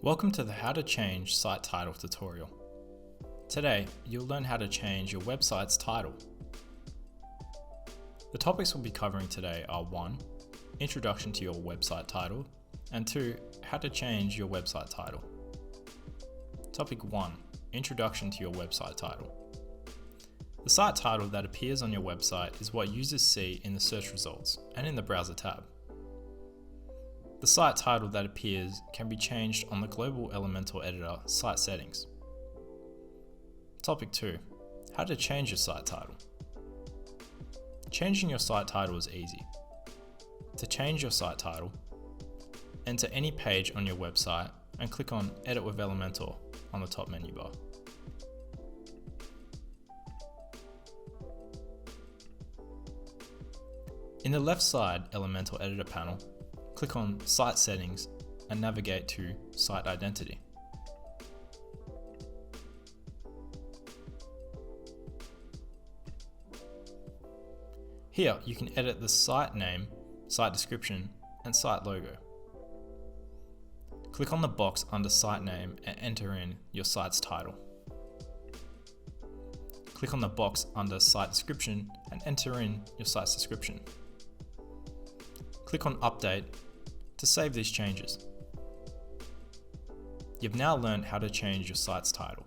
Welcome to the How to Change Site Title tutorial. Today, you'll learn how to change your website's title. The topics we'll be covering today are 1. Introduction to your website title, and 2. How to change your website title. Topic 1. Introduction to your website title. The site title that appears on your website is what users see in the search results and in the browser tab. The site title that appears can be changed on the global Elementor editor Site Settings. Topic 2. How to change your site title. Changing your site title is easy. To change your site title, enter any page on your website and click on Edit with Elementor on the top menu bar. In the left side Elementor Editor panel, click on Site Settings and navigate to Site Identity. Here you can edit the site name, site description, and site logo. Click on the box under site name and enter in your site's title. Click on the box under site description and enter in your site's description. Click on Update to save these changes. You've now learned how to change your site's title.